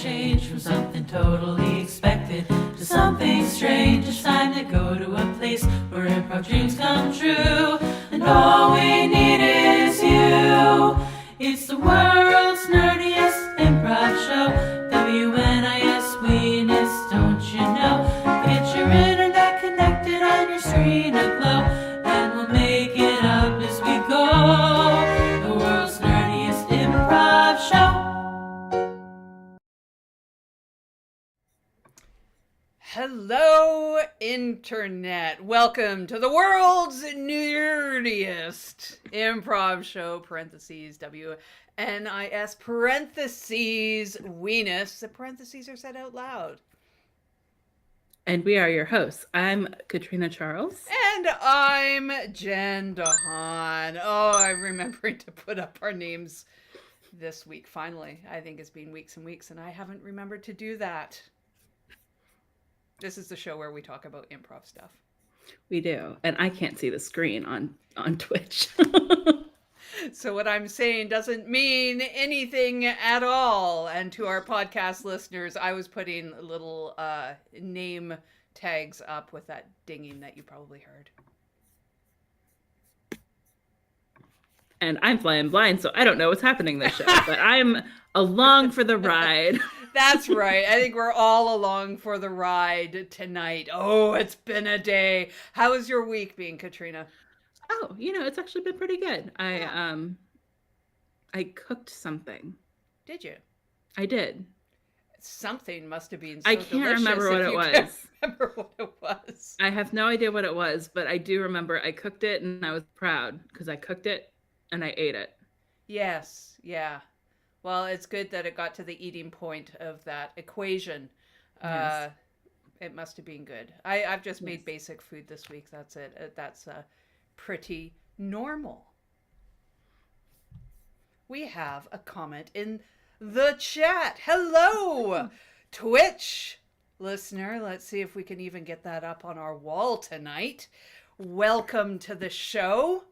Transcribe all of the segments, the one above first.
change from something totally expected to something strange. It's time to go to a place where improv dreams come true. And all we need is you. It's the world's nerdiest improv show. ween.is, ween.is, don't you know? Get your internet connected on your screen aglow, and we'll make it up as we go. The world's nerdiest improv show. Hello, Internet. Welcome to the world's nerdiest improv show, parentheses, ween.is, parentheses, weenus. The parentheses are said out loud. And we are your hosts. I'm Katrina Charles. And I'm Jen DeHaan. Oh, I'm remembering to put up our names this week, finally. I think it's been weeks and weeks, and I haven't remembered to do that. This is the show where we talk about improv stuff. We do. And I can't see the screen on Twitch. So what I'm saying doesn't mean anything at all. And to our podcast listeners, I was putting little name tags up with that dinging that you probably heard. And I'm flying blind, so I don't know what's happening this show. But I'm along for the ride. That's right. I think we're all along for the ride tonight. Oh, it's been a day. How has your week been, Katrina? Oh, it's actually been pretty good. I cooked something. Did you? I did. Something must have been so I can't remember what it was. Remember what it was. I have no idea what it was, but I do remember I cooked it and I was proud because I cooked it and I ate it. Yes. Yeah. Well, it's good that it got to the eating point of that equation. Yes. It must have been good. I've just made basic food this week. That's it. That's pretty normal. We have a comment in the chat. Hello, Twitch listener. Let's see if we can even get that up on our wall tonight. Welcome to the show.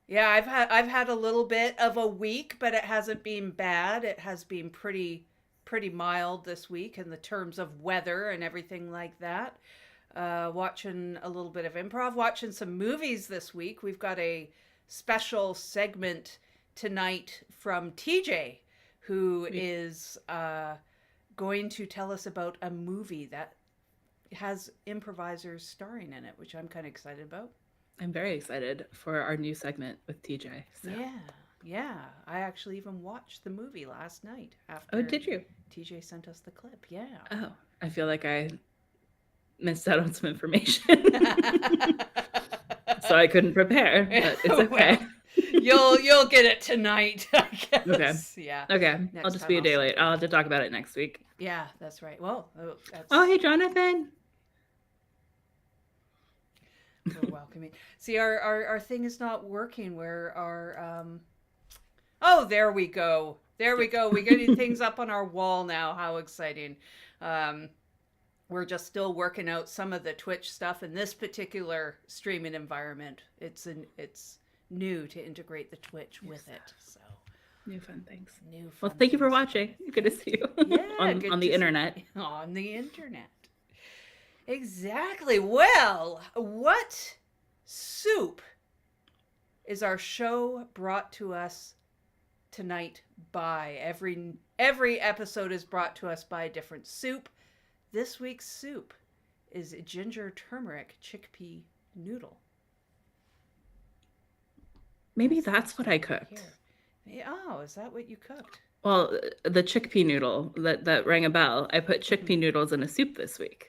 Yeah, I've had a little bit of a week, but it hasn't been bad. It has been pretty mild this week in the terms of weather and everything like that. Watching a little bit of improv, watching some movies this week. We've got a special segment tonight from TJ, who is going to tell us about a movie that has improvisers starring in it, which I'm kind of excited about. I'm very excited for our new segment with TJ. So. Yeah. I actually even watched the movie last night after. Oh, did you? TJ sent us the clip. Yeah. Oh, I feel like I missed out on some information. So I couldn't prepare, but it's okay. Well, you'll get it tonight, I guess. Okay. Yeah. Okay. Next I'll just be a day late. I'll have to talk about it next week. Yeah, that's right. Well, that's... Oh, hey, Jonathan. We're welcoming. See, our thing is not working where our oh, there we go. We're getting things up on our wall now. How exciting. We're just still working out some of the Twitch stuff in this particular streaming environment. It's new to integrate the Twitch with it. So New fun things. Well, thank you for watching. Good to see you. Yeah, on the internet. On the internet. Exactly. Well, what soup is our show brought to us tonight by? Every episode is brought to us by a different soup. This week's soup is ginger turmeric chickpea noodle. Maybe that's what I cooked. Oh, is that what you cooked? Well, the chickpea noodle that rang a bell. I put chickpea noodles in a soup this week.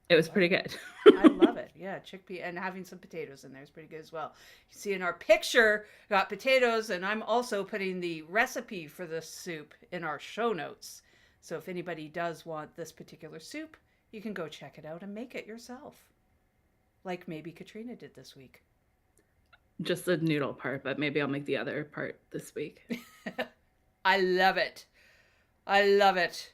It was pretty good. I love it. Yeah, chickpea, and having some potatoes in there is pretty good as well. You see in our picture, got potatoes, and I'm also putting the recipe for this soup in our show notes. So if anybody does want this particular soup, you can go check it out and make it yourself. Like maybe Katrina did this week. Just the noodle part, but maybe I'll make the other part this week. I love it. I love it.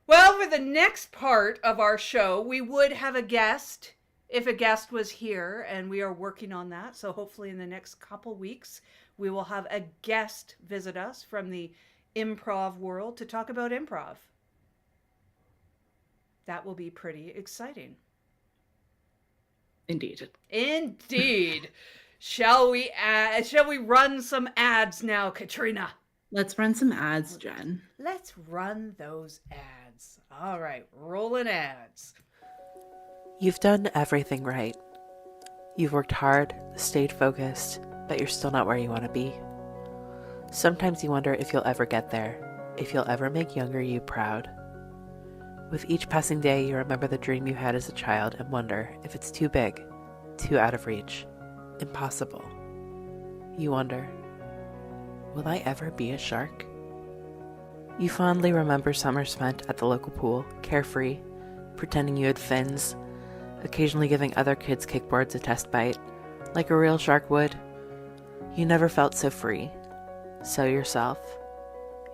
Well, for the next part of our show, we would have a guest if a guest was here, and we are working on that. So hopefully in the next couple weeks, we will have a guest visit us from the improv world to talk about improv. That will be pretty exciting. Indeed. Indeed. Shall we run some ads now, Katrina? Let's run some ads, Jen. Let's run those ads. All right, rolling ads. You've done everything right. You've worked hard, stayed focused, but you're still not where you want to be. Sometimes you wonder if you'll ever get there, if you'll ever make younger you proud. With each passing day, you remember the dream you had as a child and wonder if it's too big, too out of reach, impossible. You wonder, will I ever be a shark? You fondly remember summers spent at the local pool, carefree, pretending you had fins, occasionally giving other kids kickboards a test bite, like a real shark would. You never felt so free, so yourself.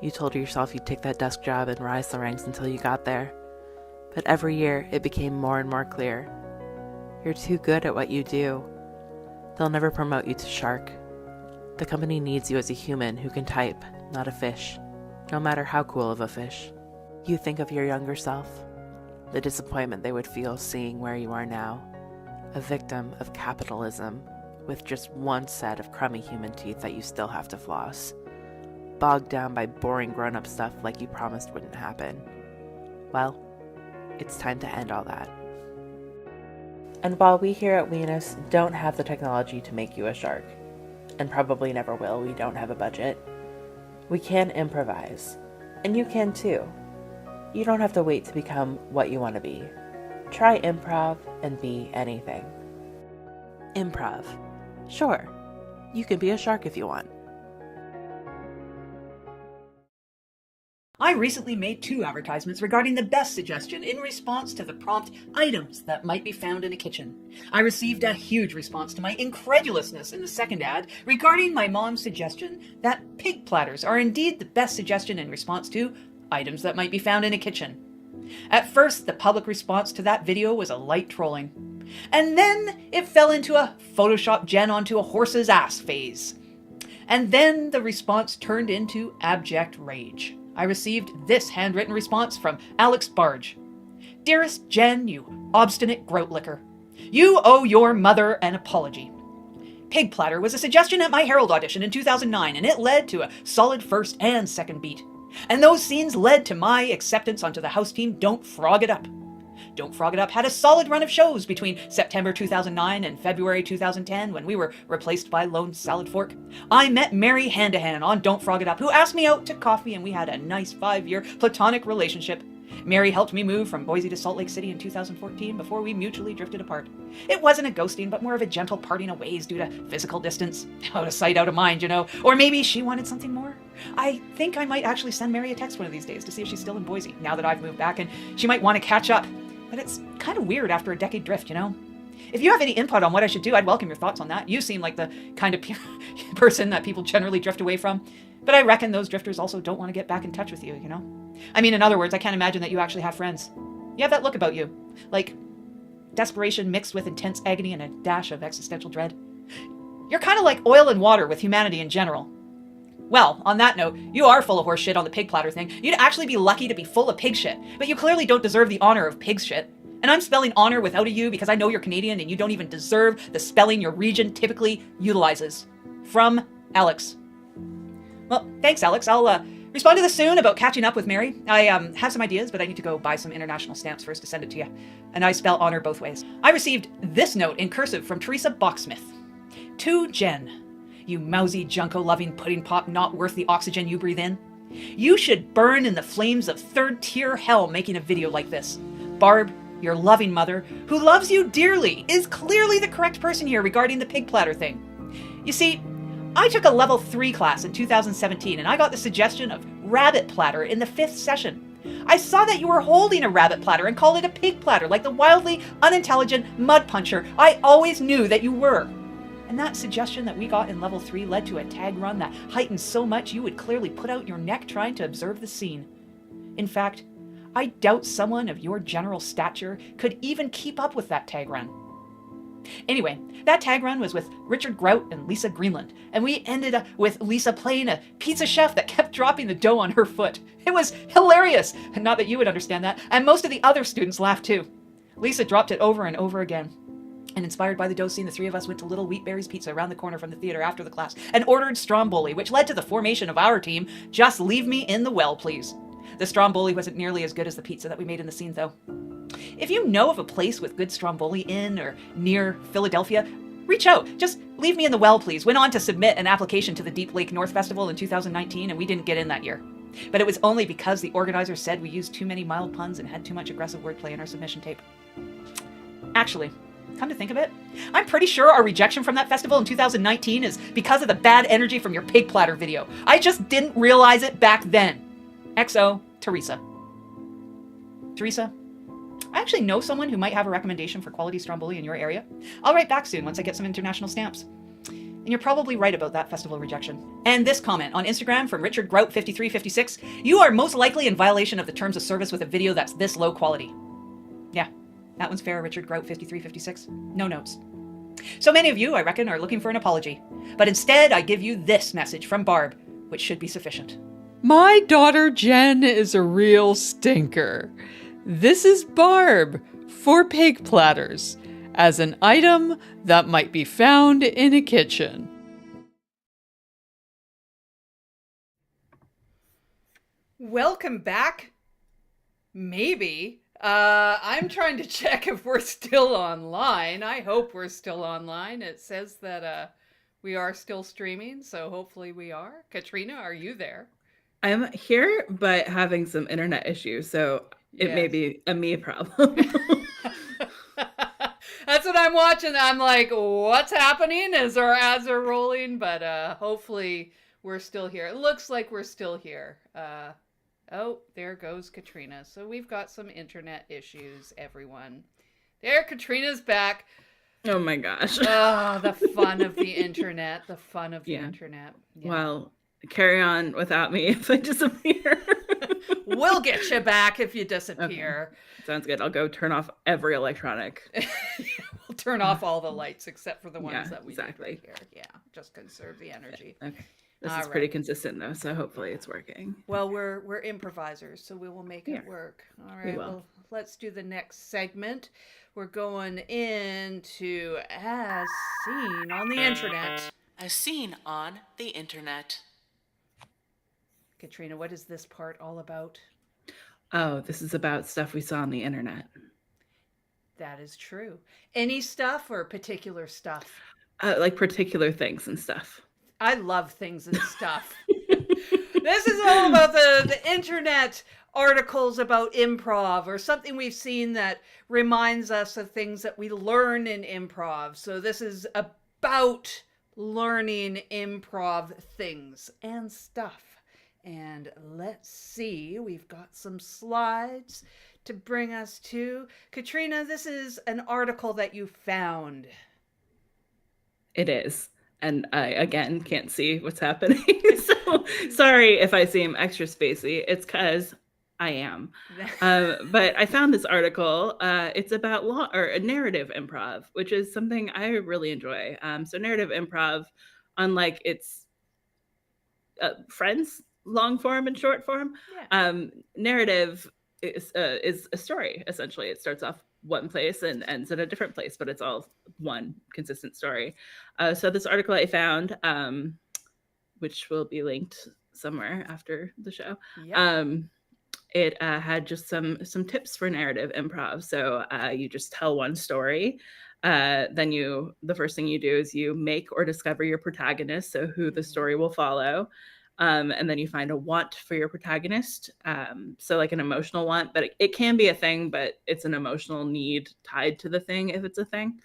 You told yourself you'd take that desk job and rise the ranks until you got there. But every year, it became more and more clear. You're too good at what you do. They'll never promote you to shark. The company needs you as a human who can type, not a fish, no matter how cool of a fish. You think of your younger self, the disappointment they would feel seeing where you are now, a victim of capitalism with just one set of crummy human teeth that you still have to floss, bogged down by boring grown-up stuff like you promised wouldn't happen. Well, it's time to end all that. And while we here at ween.is don't have the technology to make you a shark, and probably never will, we don't have a budget, we can improvise. And you can too. You don't have to wait to become what you want to be. Try improv and be anything. Improv. Sure, you can be a shark if you want. I recently made 2 advertisements regarding the best suggestion in response to the prompt items that might be found in a kitchen. I received a huge response to my incredulousness in the second ad regarding my mom's suggestion that pig platters are indeed the best suggestion in response to items that might be found in a kitchen. At first, the public response to that video was a light trolling. And then it fell into a Photoshop Jen onto a horse's ass phase. And then the response turned into abject rage. I received this handwritten response from Alex Barge. Dearest Jen, you obstinate grout licker. You owe your mother an apology. Pig platter was a suggestion at my Herald audition in 2009, and it led to a solid first and second beat. And those scenes led to my acceptance onto the house team Don't Frog It Up. Don't Frog It Up had a solid run of shows between September 2009 and February 2010 when we were replaced by Lone Salad Fork. I met Mary hand-to-hand on Don't Frog It Up, who asked me out to coffee, and we had a nice 5-year platonic relationship. Mary helped me move from Boise to Salt Lake City in 2014 before we mutually drifted apart. It wasn't a ghosting, but more of a gentle parting of ways due to physical distance. Out of sight, out of mind, you know. Or maybe she wanted something more. I think I might actually send Mary a text one of these days to see if she's still in Boise, now that I've moved back, and she might want to catch up. But it's kind of weird after a decade drift, you know? If you have any input on what I should do, I'd welcome your thoughts on that. You seem like the kind of person that people generally drift away from. But I reckon those drifters also don't want to get back in touch with you, you know? I mean, in other words, I can't imagine that you actually have friends. You have that look about you. Like desperation mixed with intense agony and a dash of existential dread. You're kind of like oil and water with humanity in general. Well, on that note, you are full of horse shit on the pig platter thing. You'd actually be lucky to be full of pig shit, but you clearly don't deserve the honor of pig shit. And I'm spelling honor without a U because I know you're Canadian and you don't even deserve the spelling your region typically utilizes. From Alex. Well, thanks, Alex. I'll respond to this soon about catching up with Mary. I have some ideas, but I need to go buy some international stamps first to send it to you. And I spell honor both ways. I received this note in cursive from Teresa Boxsmith. To Jen. You mousy, junko-loving pudding pop not worth the oxygen you breathe in. You should burn in the flames of third-tier hell making a video like this. Barb, your loving mother, who loves you dearly, is clearly the correct person here regarding the pig platter thing. You see, I took a level 3 class in 2017, and I got the suggestion of rabbit platter in the 5th session. I saw that you were holding a rabbit platter and called it a pig platter, like the wildly unintelligent mud puncher I always knew that you were. And that suggestion that we got in level 3 led to a tag run that heightened so much you would clearly put out your neck trying to observe the scene. In fact, I doubt someone of your general stature could even keep up with that tag run. Anyway, that tag run was with Richard Grout and Lisa Greenland, and we ended up with Lisa playing a pizza chef that kept dropping the dough on her foot. It was hilarious, not that you would understand that, and most of the other students laughed too. Lisa dropped it over and over again. And inspired by the dough scene, the three of us went to Little Wheatberries Pizza around the corner from the theater after the class and ordered Stromboli, which led to the formation of our team, Just Leave Me in the Well, Please. The Stromboli wasn't nearly as good as the pizza that we made in the scene, though. If you know of a place with good Stromboli in or near Philadelphia, reach out. Just leave me in the well, please. Went on to submit an application to the Deep Lake North Festival in 2019, and we didn't get in that year. But it was only because the organizers said we used too many mild puns and had too much aggressive wordplay in our submission tape. Actually, come to think of it, I'm pretty sure our rejection from that festival in 2019 is because of the bad energy from your pig platter video. I just didn't realize it back then. XO, Teresa. Teresa, I actually know someone who might have a recommendation for quality Stromboli in your area. I'll write back soon once I get some international stamps. And you're probably right about that festival rejection. And this comment on Instagram from Richard Grout 5356, you are most likely in violation of the terms of service with a video that's this low quality. Yeah, that one's fair, Richard Grout 5356. No notes. So many of you, I reckon, are looking for an apology. But instead, I give you this message from Barb, which should be sufficient. My daughter Jen is a real stinker. This is Barb for pig platters as an item that might be found in a kitchen. Welcome back. Maybe. I'm trying to check if we're still online. I hope we're still online. It says that we are still streaming, so hopefully we are. Katrina, are you there? I'm here, but having some internet issues, so it may be a me problem. That's what I'm watching. I'm like, what's happening as our ads are rolling? But hopefully we're still here. It looks like we're still here. Oh, there goes Katrina. So we've got some internet issues, everyone. There, Katrina's back. Oh my gosh. Oh, the fun of the internet. The fun of the internet. Yeah. Well, carry on without me if I disappear. We'll get you back if you disappear. Okay. Sounds good. I'll go turn off every electronic. We'll turn off all the lights except for the ones that we exactly. do right here. Yeah, just conserve the energy. Okay. This is pretty consistent though, so hopefully it's working. Well, we're improvisers, so we will make it work. All right. Well, let's do the next segment. We're going into As Seen on the Internet. As Seen on the Internet. Katrina, what is this part all about? Oh, this is about stuff we saw on the internet. That is true. Any stuff or particular stuff? Like particular things and stuff. I love things and stuff. This is all about the internet articles about improv or something we've seen that reminds us of things that we learn in improv. So this is about learning improv things and stuff. And let's see, we've got some slides to bring us to. Katrina, this is an article that you found. It is. And I, again, can't see what's happening. So sorry if I seem extra spacey. It's because I am. But I found this article. It's about narrative improv, which is something I really enjoy. So narrative improv, unlike its friends, long form and short form, narrative is a story, essentially. It starts off one place and ends in a different place, but it's all one consistent story. So this article I found, which will be linked somewhere after the show, it had just some tips for narrative improv. So you just tell one story. Then the first thing you do is you make or discover your protagonist, so who the story will follow. And then you find a want for your protagonist. So like an emotional want, but it can be a thing, but it's an emotional need tied to the thing if it's a thing.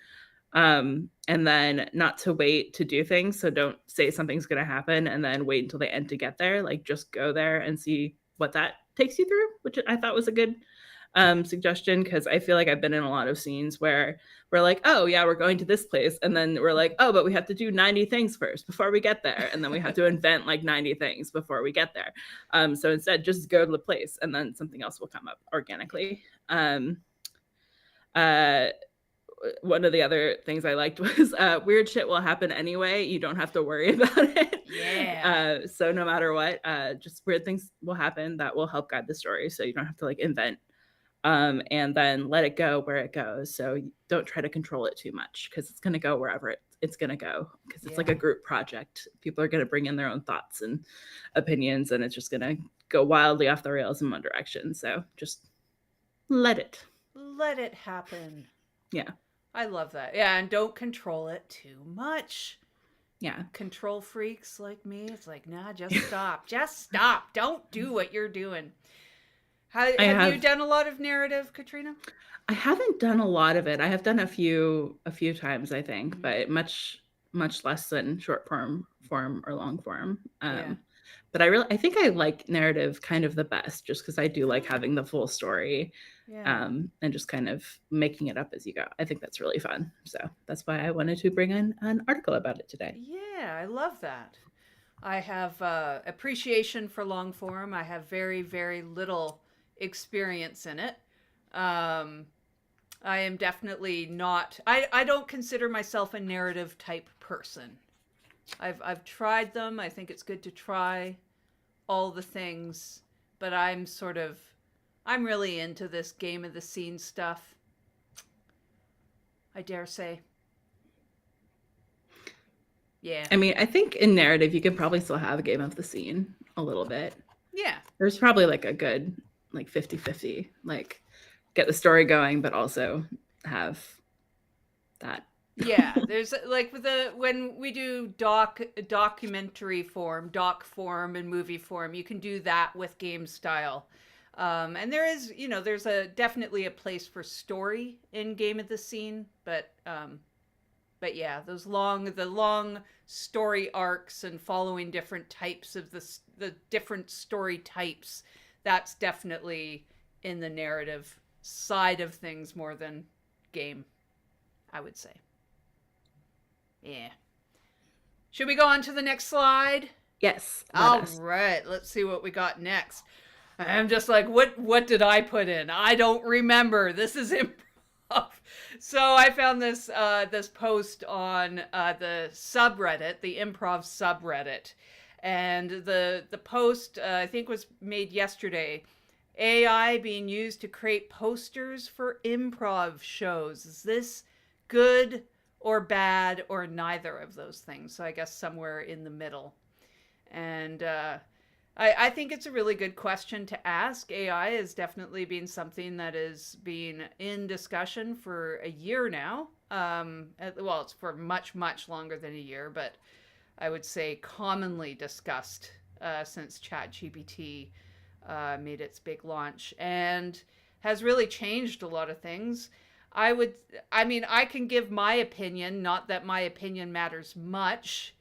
And then not to wait to do things. So don't say something's going to happen and then wait until the end to get there. Like just go there and see what that takes you through, which I thought was a good suggestion, because I feel like I've been in a lot of scenes where we're like, oh yeah, we're going to this place, and then we're like, oh, but we have to do 90 things first before we get there, and then we have to invent like 90 things before we get there. So instead, just go to the place, and then something else will come up organically. one of the other things I liked was weird shit will happen anyway. You don't have to worry about it. Yeah. So no matter what, just weird things will happen that will help guide the story. So you don't have to like invent, and then let it go where it goes. So don't try to control it too much because it's going to go wherever it's going to go, because it's like a group project. People are going to bring in their own thoughts and opinions, and it's just going to go wildly off the rails in one direction. So just let it happen. Yeah. I love that. Yeah, and don't control it too much. Yeah. Control freaks like me, it's like, nah, just stop. Just stop. Don't do what you're doing. Have you done a lot of narrative, Katrina? I haven't done a lot of it. I have done a few times, I think, but much less than short form or long form. But I think I like narrative kind of the best, just because I do like having the full story, and just kind of making it up as you go. I think that's really fun. So that's why I wanted to bring in an article about it today. Yeah, I love that. I have appreciation for long form. I have very, very little experience in it. I am definitely not. I don't consider myself a narrative type person. I've tried them. I think it's good to try all the things, but I'm really into this game of the scene stuff, I dare say. Yeah. I mean, I think in narrative you could probably still have a game of the scene a little bit. Yeah. There's probably like a good like 50-50, like get the story going, but also have that. Yeah, there's like when we do documentary form, doc form, and movie form, you can do that with game style. And there is, there's definitely a place for story in game of the scene, but yeah, the long story arcs and following different types of the different story types, that's definitely in the narrative side of things more than game, I would say. Yeah. Should we go on to the next slide? Yes. All right, let's see what we got next. I'm just like, what did I put in? I don't remember. This is improv. So I found this post on the subreddit, the improv subreddit. And the post, I think, was made yesterday. AI being used to create posters for improv shows. Is this good or bad or neither of those things? So I guess somewhere in the middle. And I think it's a really good question to ask. AI has definitely been something that is being in discussion for a year now. Well, it's for much, much longer than a year, but I would say commonly discussed since ChatGPT made its big launch, and has really changed a lot of things. I can give my opinion, not that my opinion matters much,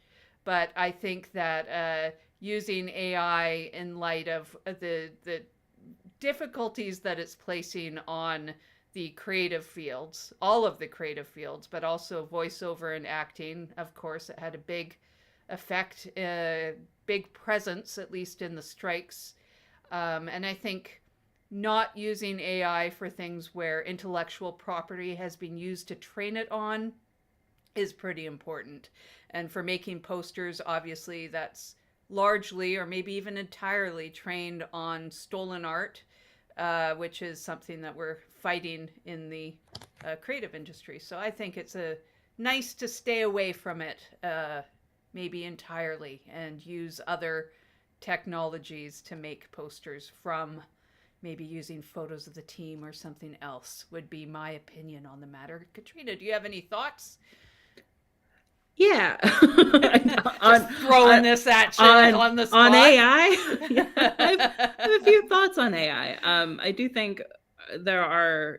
but I think that using AI in light of the difficulties that it's placing on the creative fields, all of the creative fields, but also voiceover and acting, of course, it had a big effect, big presence, at least in the strikes. And I think not using AI for things where intellectual property has been used to train it on is pretty important. And for making posters, obviously, that's largely or maybe even entirely trained on stolen art, which is something that we're fighting in the creative industry. So I think it's nice to stay away from it, maybe entirely, and use other technologies to make posters from, maybe using photos of the team or something else, would be my opinion on the matter. Katrina, do you have any thoughts? Yeah. Just throwing this at you on the spot. On AI? Yeah, I have a few thoughts on AI. I do think there are,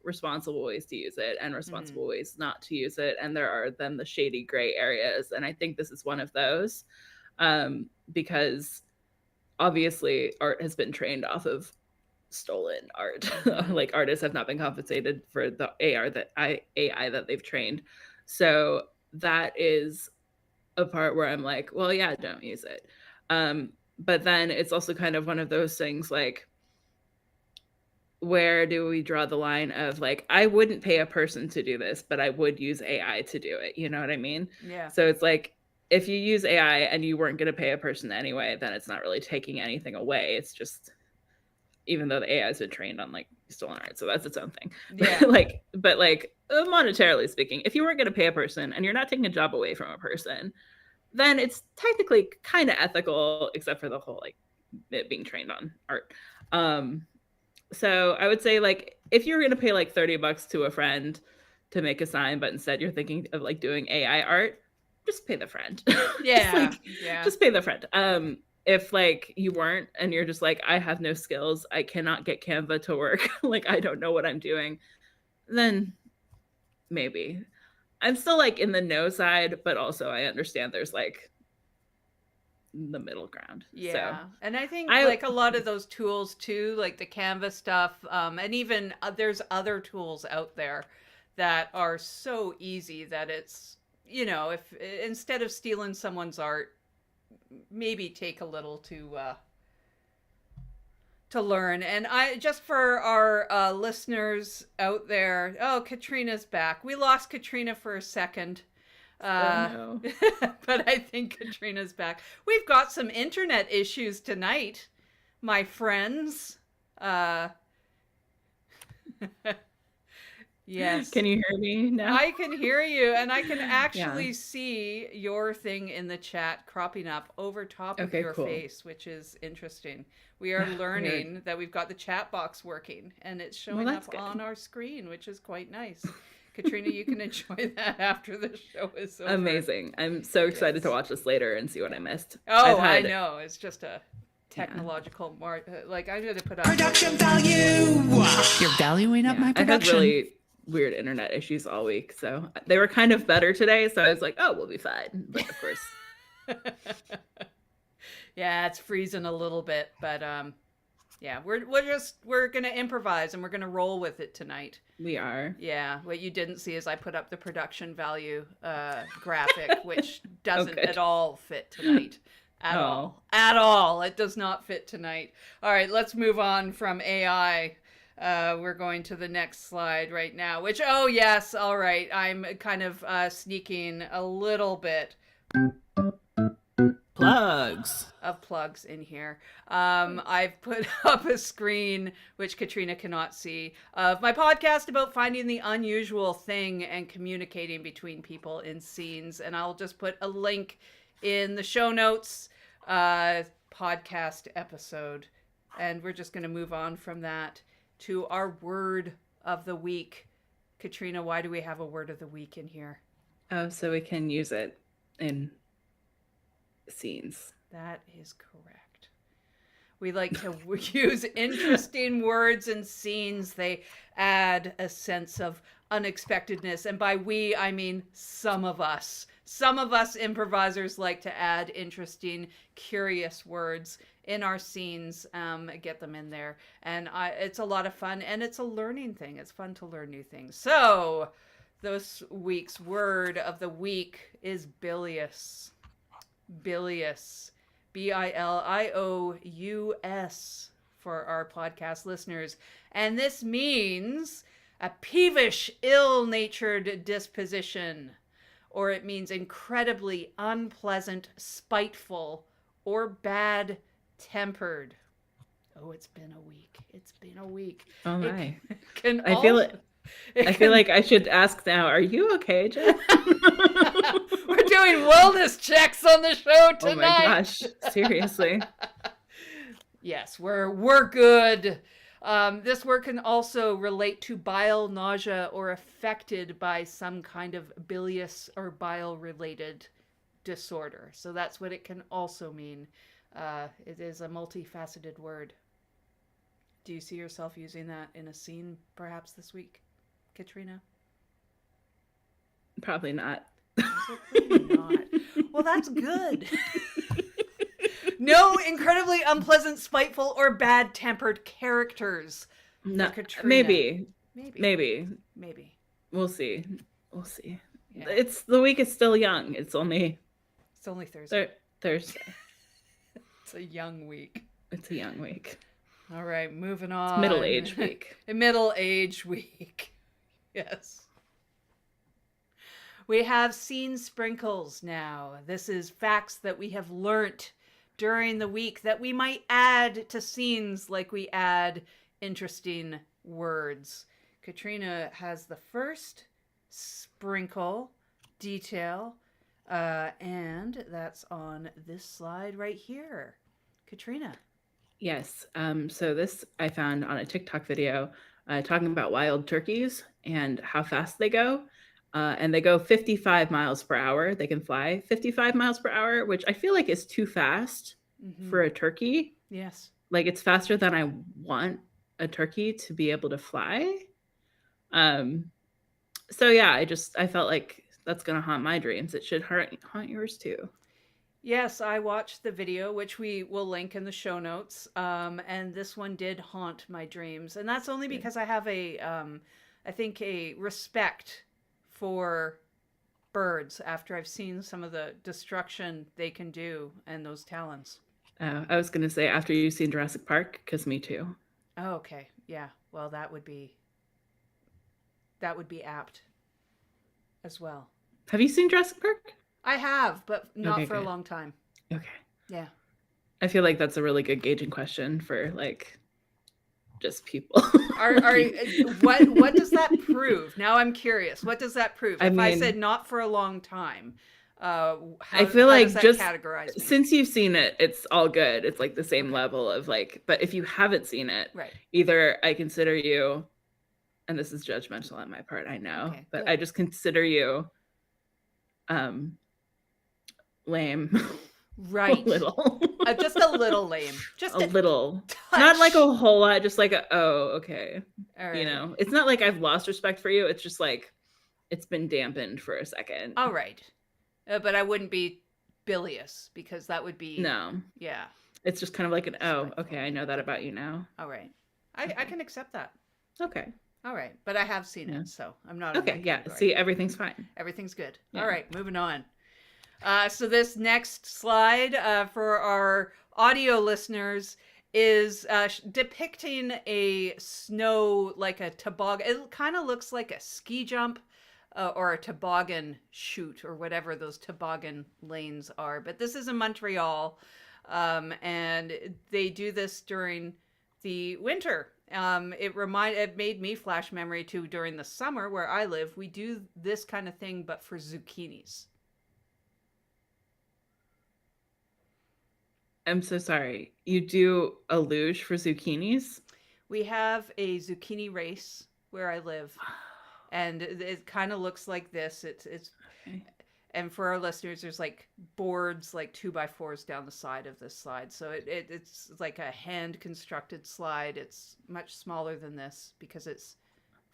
responsible ways to use it and responsible ways not to use it. And there are then the shady gray areas. And I think this is one of those, because obviously art has been trained off of stolen art. Like artists have not been compensated for the AI that they've trained. So that is a part where I'm like, well, yeah, don't use it. But then it's also kind of one of those things like, where do we draw the line of like, I wouldn't pay a person to do this, but I would use AI to do it. You know what I mean? Yeah. So it's like, if you use AI and you weren't going to pay a person anyway, then it's not really taking anything away. It's just, even though the AI has been trained on like stolen art, so that's its own thing. Yeah. but monetarily speaking, if you weren't going to pay a person and you're not taking a job away from a person, then it's technically kind of ethical, except for the whole like it being trained on art. So I would say like if you're going to pay like $30 to a friend to make a sign, but instead you're thinking of like doing AI art, just pay the friend. Yeah. Just pay the friend. If like you weren't and you're just like, I have no skills, I cannot get Canva to work, like I don't know what I'm doing, then maybe. I'm still like in the no side, but also I understand there's like the middle ground. Yeah. So, and I think like a lot of those tools too, like the Canva stuff, and even there's other tools out there that are so easy that it's, you know, if instead of stealing someone's art, maybe take a little to learn. And I just for our listeners out there, oh, Katrina's back. We lost Katrina for a second. no. But I think Katrina's back. We've got some internet issues tonight, my friends. Yes. Can you hear me now? I can hear you, and I can actually see your thing in the chat cropping up over top of your face, which is interesting. We are learning that we've got the chat box working, and it's showing up on our screen, which is quite nice. Katrina, you can enjoy that after the show is over. Amazing. I'm so excited to watch this later and see what I missed. Oh, I know. It's just a technological like I'm going to put up Production value. You're valuing up my production. I've had really weird internet issues all week, so they were kind of better today, so I was like, oh, we'll be fine. But of course. Yeah, it's freezing a little bit, but yeah, we're gonna improvise and we're gonna roll with it tonight. We are. Yeah, what you didn't see is I put up the production value graphic, which doesn't at all fit tonight. At all. It does not fit tonight. All right, let's move on from AI. We're going to the next slide right now, which, oh yes, all right. I'm kind of sneaking a little bit of plugs in here. I've put up a screen, which Katrina cannot see, of my podcast about finding the unusual thing and communicating between people in scenes. And I'll just put a link in the show notes, podcast episode. And we're just going to move on from that to our word of the week. Katrina, why do we have a word of the week in here? Oh, so we can use it in scenes. That is correct. We like to use interesting words and scenes. They add a sense of unexpectedness. And by we, I mean some of us. Some of us improvisers like to add interesting, curious words in our scenes, get them in there. And it's a lot of fun, and it's a learning thing. It's fun to learn new things. So this week's word of the week is bilious. Bilious. Bilious for our podcast listeners. And this means a peevish, ill-natured disposition. Or it means incredibly unpleasant, spiteful, or bad-tempered. Oh, it's been a week. It's been a week. Oh my. I feel like I should ask now, are you okay, Jen? We're doing wellness checks on the show tonight. Oh my gosh, seriously. Yes, we're good. This word can also relate to bile, nausea, or affected by some kind of bilious or bile-related disorder. So that's what it can also mean. It is a multifaceted word. Do you see yourself using that in a scene perhaps this week, Katrina? Probably not. Probably not. Well, that's good. No incredibly unpleasant, spiteful, or bad-tempered characters. No, Katrina. Maybe. We'll see. Yeah. It's the week is still young. It's only Thursday. Thursday. It's a young week. It's a young week. All right, moving on. Middle age week. Middle age week. Yes. We have scene sprinkles now. This is facts that we have learnt during the week that we might add to scenes like we add interesting words. Katrina has the first sprinkle detail, and that's on this slide right here. Katrina. Yes. So this I found on a TikTok video talking about wild turkeys and how fast they go. And they go 55 miles per hour. They can fly 55 miles per hour, which I feel like is too fast for a turkey. Yes. Like it's faster than I want a turkey to be able to fly. So yeah, I felt like that's gonna haunt my dreams. It should haunt yours too. Yes, I watched the video, which we will link in the show notes. And this one did haunt my dreams. And that's only because I have I think a respect for birds after I've seen some of the destruction they can do and those talons. I was gonna say after you've seen Jurassic Park, because me too. Oh, okay. Yeah. Well, that would be apt as well. Have you seen Jurassic Park? I have, but not Okay, for a good. long time. Okay. Yeah. I feel like that's a really good gauging question for like just people. What does that prove? Now I'm curious. What does that prove? If I mean, said not for a long time, I feel like does that just categorize me? since you've seen it, it's all good. It's like the same level of like, but if you haven't seen it, Right. either I consider you, and this is judgmental on my part, I know, Okay, but good. I just consider you lame. Right. A little. Just a little lame. Just A little. touch. Not like a whole lot, just like okay. All right. You know, it's not like I've lost respect for you. It's just like it's been dampened for a second. All right. But I wouldn't be bilious because that would be No. Yeah. It's just kind of like an Respectful. okay, I know that about you now. All right. I can accept that. Okay. All right. But I have seen Yeah. it, so I'm not in Okay, that yeah. category. See, everything's fine. Everything's good. Yeah. All right, moving on. So this next slide for our audio listeners is depicting a snow, like a toboggan. It kind of looks like a ski jump or a toboggan chute or whatever those toboggan lanes are. But this is in Montreal, and they do this during the winter. It made me flash memory to during the summer where I live. We do this kind of thing, but for zucchinis. I'm so sorry. You do a luge for zucchinis? We have a zucchini race where I live, and it kind of looks like this. It's Okay. and for our listeners, there's like boards, like 2x4s down the side of this slide. So it's like a hand constructed slide. It's much smaller than this because it's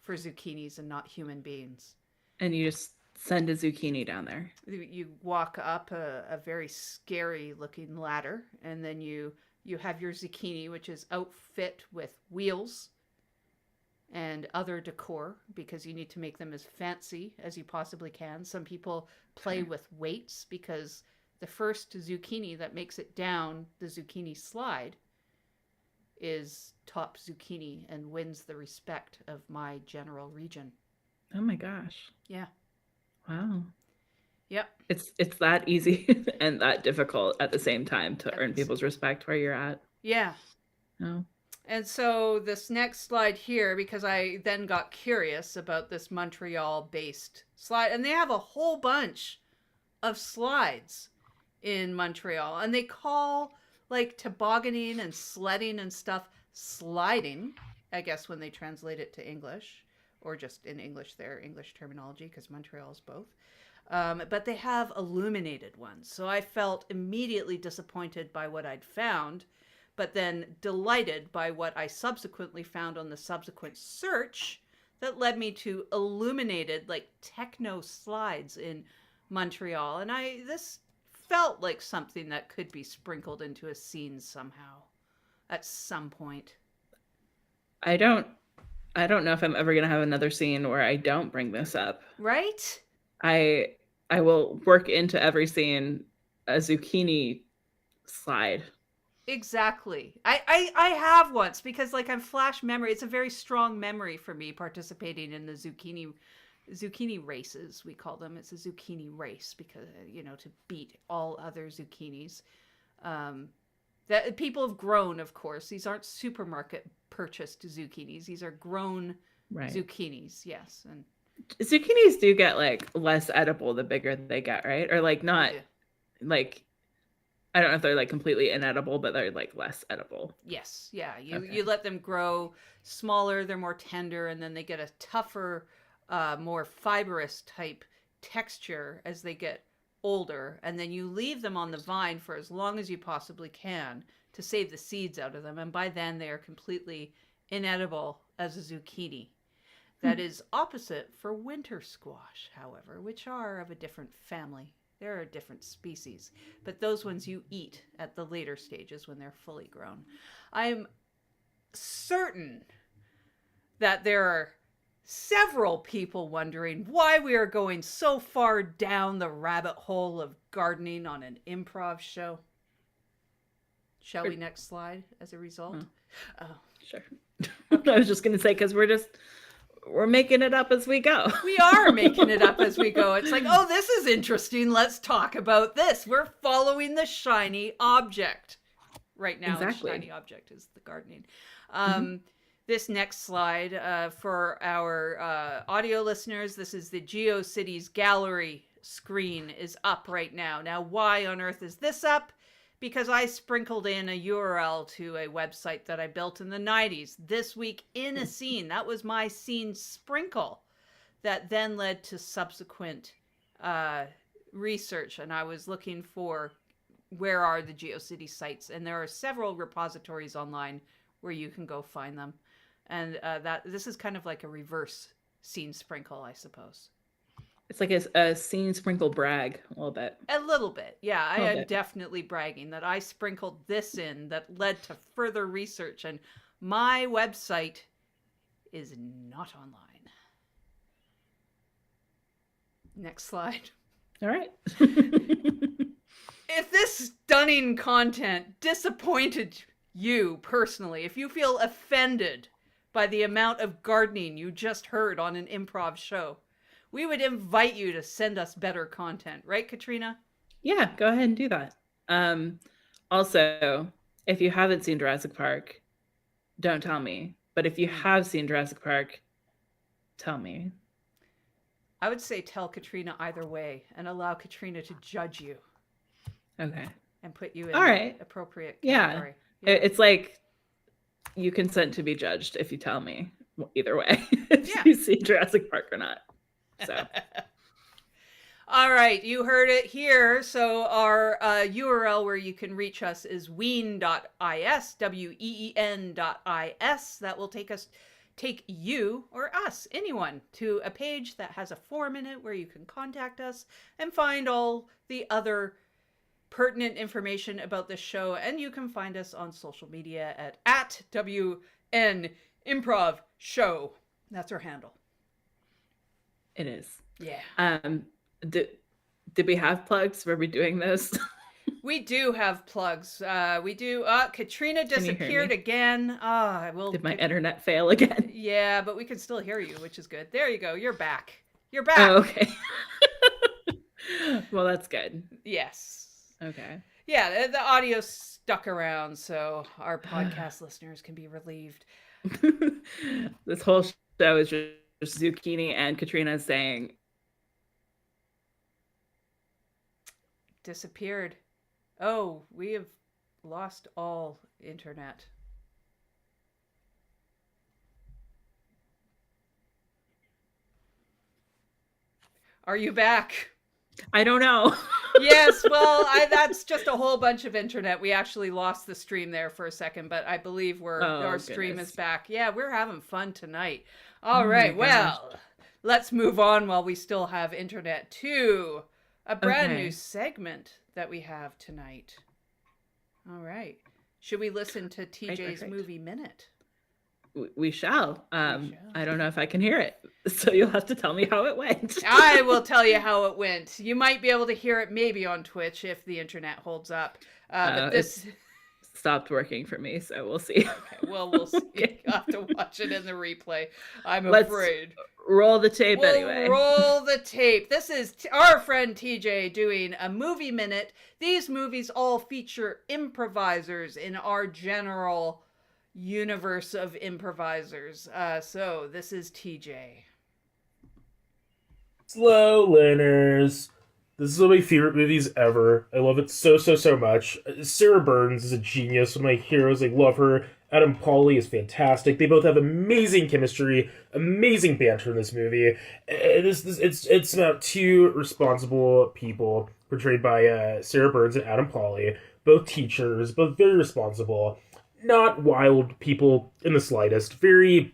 for zucchinis and not human beings. And you just send a zucchini down there. You walk up a very scary looking ladder, and then you have your zucchini, which is outfit with wheels and other decor because you need to make them as fancy as you possibly can. Some people play with weights because the first zucchini that makes it down the zucchini slide is top zucchini and wins the respect of my general region. Oh my gosh. Yeah. Wow. Yep. It's that easy and that difficult at the same time to earn That's- people's respect where you're at. Yeah. Oh. And so this next slide here, because I then got curious about this Montreal-based slide, and they have a whole bunch of slides in Montreal, and they call like tobogganing and sledding and stuff sliding, I guess when they translate it to English, or just in English, their English terminology, because Montreal is both. But they have illuminated ones. So I felt immediately disappointed by what I'd found, but then delighted by what I subsequently found on the subsequent search that led me to illuminated, like techno slides in Montreal. And this felt like something that could be sprinkled into a scene somehow at some point. I don't know if I'm ever going to have another scene where I don't bring this up. Right? I will work into every scene a zucchini slide. Exactly. I have once, because like I'm flash memory. It's a very strong memory for me participating in the zucchini races, we call them. It's a zucchini race because, to beat all other zucchinis. That people have grown, of course. These aren't supermarket purchased zucchinis. These are grown zucchinis. Yes. And zucchinis do get like less edible the bigger they get, right? Or like not like, I don't know if they're like completely inedible, but they're like less edible. Yes. Yeah. You let them grow smaller, they're more tender, and then they get a tougher, more fibrous type texture as they get older. And then you leave them on the vine for as long as you possibly can to save the seeds out of them. And by then they are completely inedible as a zucchini. That is opposite for winter squash, however, which are of a different family. There are different species, but those ones you eat at the later stages when they're fully grown. I am certain that there are several people wondering why we are going so far down the rabbit hole of gardening on an improv show. Shall we next slide as a result? Oh, sure. I was just going to say, because we're making it up as we go. We are making it up as we go. It's like, oh, this is interesting. Let's talk about this. We're following the shiny object. Right now, exactly. The shiny object is the gardening. This next slide, for our audio listeners, this is the GeoCities gallery screen is up right now. Now, why on earth is this up? Because I sprinkled in a URL to a website that I built in the 90s. This week in a scene. That was my scene sprinkle that then led to subsequent research. And I was looking for where are the GeoCities sites. And there are several repositories online where you can go find them. And this is kind of like a reverse scene sprinkle, I suppose. It's like a scene sprinkle brag a little bit. A little bit. Yeah, I am definitely bragging that I sprinkled this in that led to further research. And my website is not online. Next slide. All right. If this stunning content disappointed you personally, if you feel offended by the amount of gardening you just heard on an improv show, we would invite you to send us better content. Right, Katrina? Yeah, go ahead and do that. Also, if you haven't seen Jurassic Park, don't tell me. But if you have seen Jurassic Park, tell me. I would say tell Katrina either way and allow Katrina to judge you. Okay. And put you in the appropriate category. Yeah. It's like you consent to be judged if you tell me either way. If you see Jurassic Park or not. So. All right, you heard it here. So our URL where you can reach us is ween.is, ween.is. That will take you or us, anyone, to a page that has a form in it where you can contact us and find all the other pertinent information about the show. And you can find us on social media at WN Improv Show. That's our handle. It is. Yeah. Did we have plugs? Were we doing this? We do have plugs. We do. Katrina disappeared again. Did my internet fail again? Yeah, but we can still hear you, which is good. There you go. You're back. You're back. Oh, okay. Well, that's good. Yes. Okay. Yeah, the audio stuck around, so our podcast listeners can be relieved. This whole show is just zucchini and Katrina saying disappeared. Oh, we have lost all internet. Are you back? I don't know. Yes, well, that's just a whole bunch of internet. We actually lost the stream there for a second, but I believe our stream is back. Yeah, we're having fun tonight. All right, well, let's move on while we still have internet to a brand new segment that we have tonight. All right. Should we listen to TJ's Movie Minute? We shall. I don't know if I can hear it, so you'll have to tell me how it went. I will tell you how it went. You might be able to hear it maybe on Twitch if the internet holds up. But this stopped working for me, so we'll see. Okay, well, we'll see. You have to watch it in the replay. I'm Let's afraid. roll the tape We'll anyway. roll the tape. This is our friend TJ doing a movie minute. These movies all feature improvisers in our general universe of improvisers. So this is TJ. Slow learners. This is one of my favorite movies ever. I love it so much. Sarah Burns is a genius, one of my heroes. I love her. Adam Pauly is fantastic. They both have amazing chemistry, amazing banter in this movie. It's about two responsible people portrayed by Sarah Burns and Adam Pauly, both teachers, both very responsible, not wild people in the slightest, very,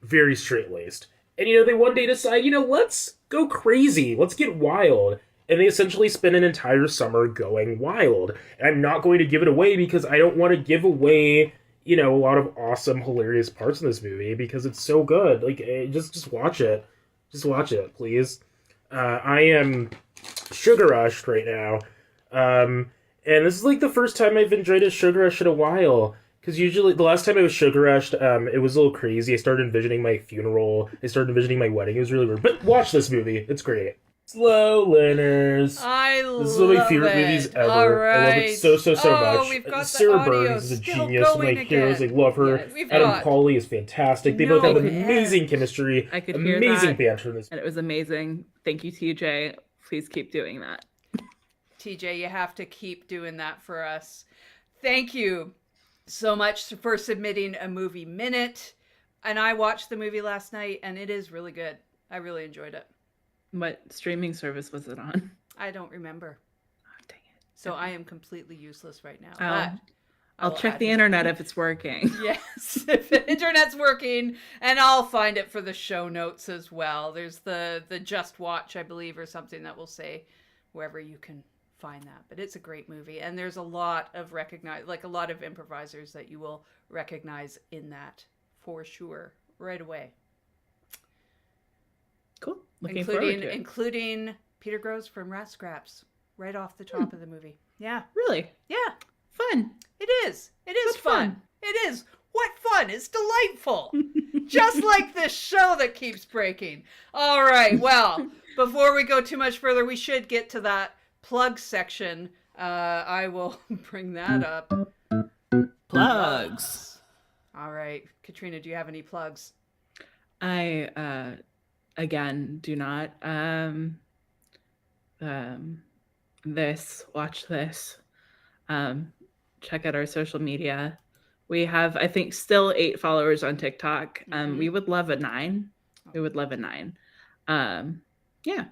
very straight-laced. And, they one day decide, let's go crazy, let's get wild. And they essentially spend an entire summer going wild. And I'm not going to give it away because I don't want to give away, a lot of awesome, hilarious parts in this movie because it's so good. Like, just watch it. Just watch it, please. I am sugar rushed right now. And this is like the first time I've enjoyed a sugar rush in a while. Because usually, the last time I was sugar rushed, it was a little crazy. I started envisioning my funeral. I started envisioning my wedding. It was really weird. But watch this movie. It's great. Slow learners. This is one of my favorite movies ever. All right. I love it so much. We've got Sarah the audio Burns is a still genius. One of going my heroes. I again. love her. Yeah, we've Adam got Pauly is fantastic. They both have no amazing chemistry. I could hear amazing that. banter in this. And it was amazing. Thank you, TJ. Please keep doing that. TJ, you have to keep doing that for us. Thank you so much for submitting a movie minute. And I watched the movie last night, and it is really good. I really enjoyed it. What streaming service was it on? I don't remember. Oh, dang it. So I am completely useless right now. Oh, But I'll will check add the it. internet if it's working. Yes, if the internet's working, and I'll find it for the show notes as well. There's the Just Watch, I believe, or something that will say wherever you can find that. But it's a great movie, and there's a lot of a lot of improvisers that you will recognize in that for sure right away. Cool. Looking forward to it. Including Peter Groves from Rat Scraps, right off the top of the movie. Yeah, Really? yeah. Fun. It is. It is What fun. fun. It is. What fun. It's delightful. Just like this show that keeps breaking. All right. Well, before we go too much further, we should get to that plug section. I will bring that up. Plugs. All right. Katrina, do you have any plugs? I again do not watch this. Check out our social media. We have, I think, still 8 followers on TikTok. We would love a 9. We would love a 9. Yeah.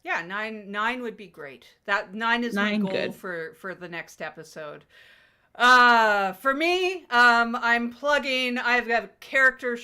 Yeah, 9 would be great. That 9 is my 9 goal good. for the next episode. For me, I'm plugging. I've got a character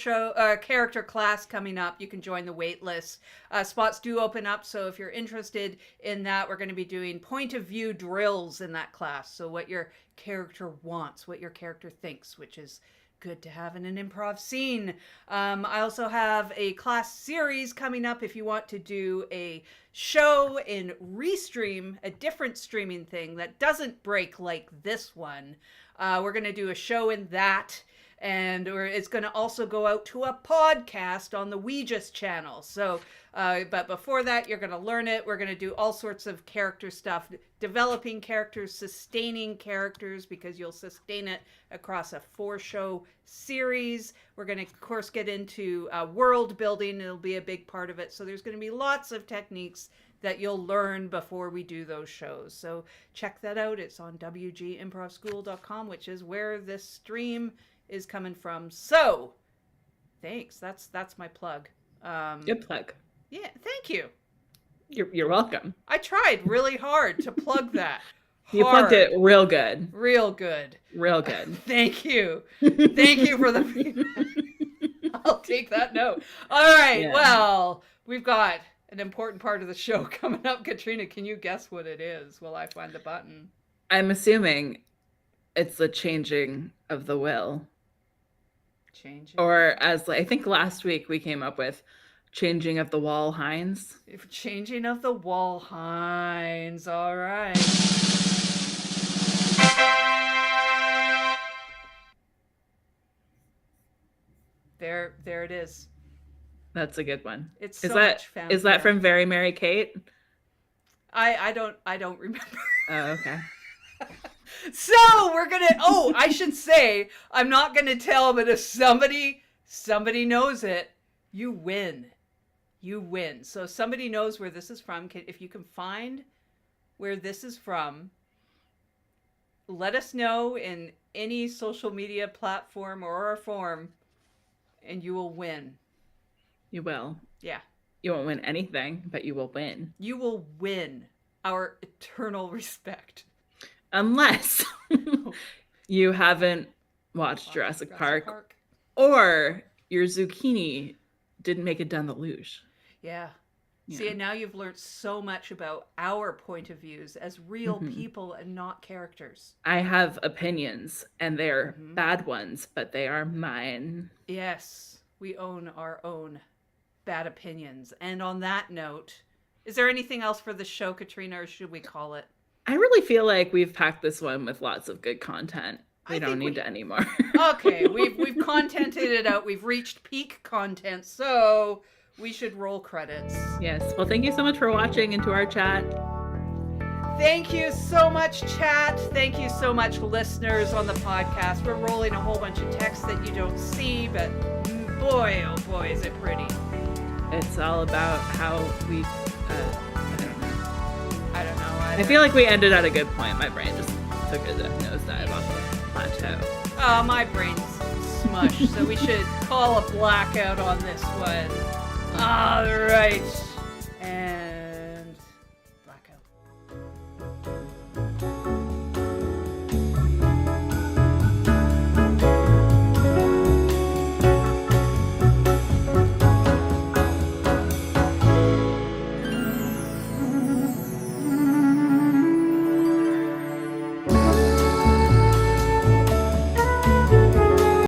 class coming up. You can join the wait list. Spots do open up, so if you're interested in that, we're going to be doing point of view drills in that class. So what your character wants, what your character thinks, which is good to have in an improv scene. I also have a class series coming up if you want to do a show in Restream, a different streaming thing that doesn't break like this one. We're going to do a show in that, and it's going to also go out to a podcast on the Ouija's channel. So, but before that, you're going to learn it. We're going to do all sorts of character stuff, developing characters, sustaining characters, because you'll sustain it across a 4-show series. We're going to, of course, get into world building. It'll be a big part of it. So there's going to be lots of techniques that you'll learn before we do those shows. So check that out. It's on wgimprovschool.com, which is where this stream is coming from. So thanks. That's my plug. Good plug. Yeah, thank you. You're welcome. I tried really hard to plug that. You plugged it real good. Real good. Real good. Thank you. Thank you for the feedback. I'll take that note. All right. Yeah. Well, we've got an important part of the show coming up. Katrina, can you guess what it is while I find the button? I'm assuming it's the changing of the will. Changing. Or as I think last week we came up with changing of the wall Hines. Changing of the wall Hines. All right. There it is. That's a good one. It's Is so that much found is that there. from Very Mary Kate? I don't remember. Oh, okay. So we're gonna. Oh, I should say I'm not gonna tell, but if somebody knows it, you win. You win. So somebody knows where this is from. If you can find where this is from, let us know in any social media platform or form, and you will win. You will. Yeah. You won't win anything, but you will win. You will win our eternal respect. Unless you haven't watched Jurassic Park, or your zucchini didn't make it down the luge. Yeah. Yeah. See, now you've learned so much about our point of views as real people and not characters. I have opinions, and they're bad ones, but they are mine. Yes, we own our own bad opinions. And on that note, is there anything else for the show, Katrina, or should we call it? I really feel like we've packed this one with lots of good content. We I don't think need we- to anymore. Okay, we've contented it out. We've reached peak content, so we should roll credits. Yes. Well, thank you so much for watching into our chat. Thank you so much, chat. Thank you so much, listeners on the podcast. We're rolling a whole bunch of text that you don't see, but boy, oh boy, is it pretty. It's all about how we, I don't know. I feel like we ended at a good point. My brain just took a nosedive off the plateau. Oh, my brain's smush, so we should call a blackout on this one. All right. And